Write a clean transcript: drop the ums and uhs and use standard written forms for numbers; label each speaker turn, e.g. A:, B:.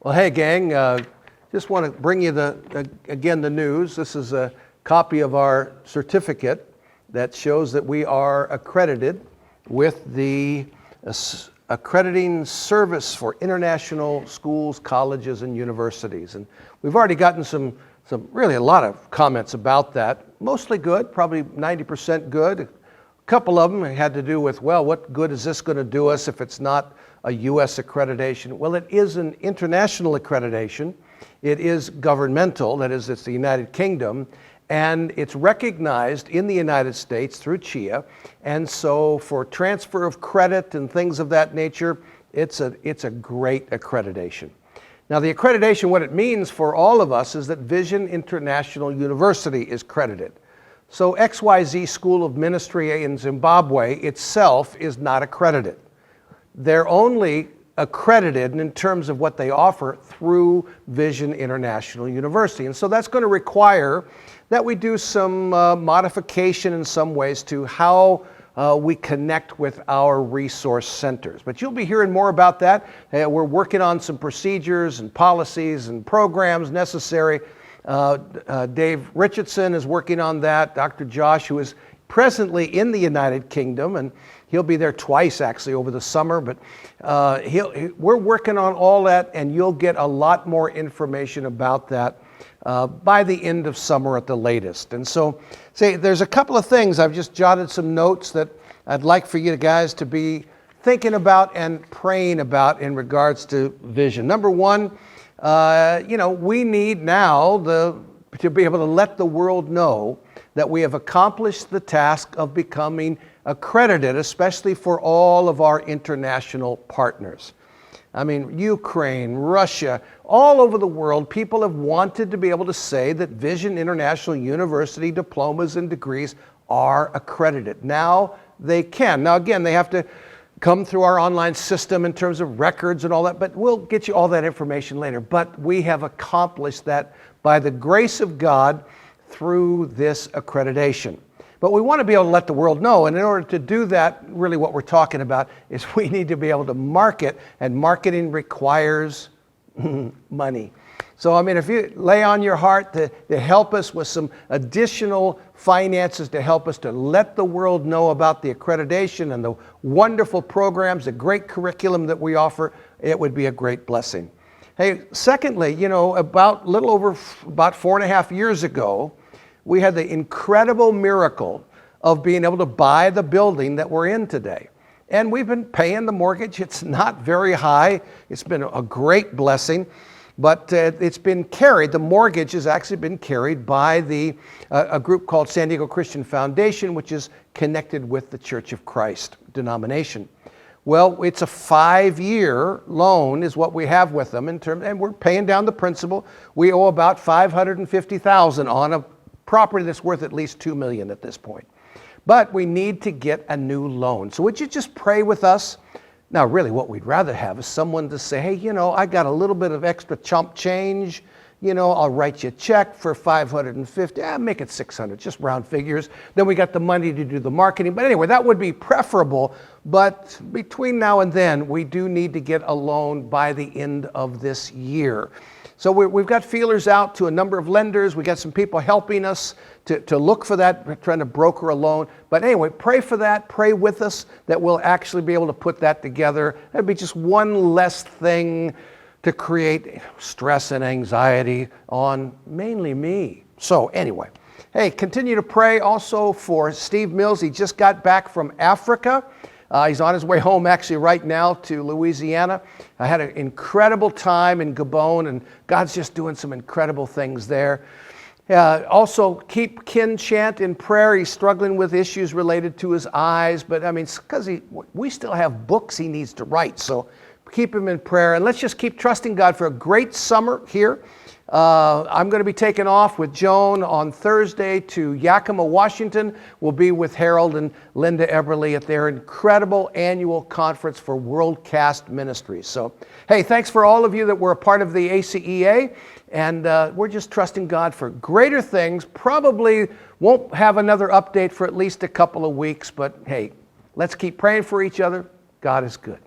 A: Well, hey, gang, just want to bring you again the news. This is a copy of our certificate that shows that we are accredited with the Accrediting Service for International Schools, Colleges, and Universities. And we've already gotten some really a lot of comments about that. Mostly good, probably 90% good. A couple of them had to do with, well, what good is this going to do us if it's not a U.S. accreditation? Well, it is an international accreditation. It is governmental, that is, it's the United Kingdom, and it's recognized in the United States through CHIA. And so for transfer of credit and things of that nature, it's a great accreditation. Now, the accreditation, what it means for all of us is that Vision International University is credited. So XYZ School of Ministry in Zimbabwe itself is not accredited. They're only accredited in terms of what they offer through Vision International University. And so that's going to require that we do some modification in some ways to how we connect with our resource centers. But you'll be hearing more about that. We're working on some procedures and policies and programs necessary. Dave Richardson is working on that. Dr. Josh, who is presently in the United Kingdom, and he'll be there twice actually over the summer, but we're working on all that, and you'll get a lot more information about that by the end of summer at the latest. And so, there's a couple of things. I've just jotted some notes that I'd like for you guys to be thinking about and praying about in regards to vision. Number one, we need now to be able to let the world know that we have accomplished the task of becoming accredited, especially for all of our international partners. I mean, Ukraine, Russia, all over the world, people have wanted to be able to say that Vision International University diplomas and degrees are accredited. Now they can. Now again, they have to come through our online system in terms of records and all that, but we'll get you all that information later. But we have accomplished that by the grace of God through this accreditation. But we want to be able to let the world know, and in order to do that, really what we're talking about is we need to be able to market, and marketing requires money. So, I mean, if you lay on your heart to help us with some additional finances to help us to let the world know about the accreditation and the wonderful programs, the great curriculum that we offer, it would be a great blessing. Hey, secondly, about 4.5 years ago, we had the incredible miracle of being able to buy the building that we're in today. And we've been paying the mortgage. It's not very high. It's been a great blessing, but it's been carried. The mortgage has actually been carried by a group called San Diego Christian Foundation, which is connected with the Church of Christ denomination. Well, it's a 5-year loan is what we have with them and we're paying down the principal. We owe about $550,000 on a property that's worth at least $2 million at this point. But we need to get a new loan. So would you just pray with us? Now, really what we'd rather have is someone to say, hey, I got a little bit of extra chump change. I'll write you a check for $550, make it $600, just round figures. Then we got the money to do the marketing. But anyway, that would be preferable. But between now and then, we do need to get a loan by the end of this year. So we've got feelers out to a number of lenders. We got some people helping us to look for that, we're trying to broker a loan. But anyway, pray for that. Pray with us that we'll actually be able to put that together. That'd be just one less thing to create stress and anxiety on mainly me. So anyway, hey, continue to pray also for Steve Mills. He just got back from Africa. He's on his way home actually right now to Louisiana. I had an incredible time in Gabon, and God's just doing some incredible things there. Also, keep Ken Chant in prayer. He's struggling with issues related to his eyes, but I mean, because we still have books he needs to write, so keep him in prayer. And let's just keep trusting God for a great summer here. I'm going to be taking off with Joan on Thursday to Yakima, Washington. We'll be with Harold and Linda Eberly at their incredible annual conference for Worldcast Ministries. So, hey, thanks for all of you that were a part of the ACEA. And we're just trusting God for greater things. Probably won't have another update for at least a couple of weeks. But, hey, let's keep praying for each other. God is good.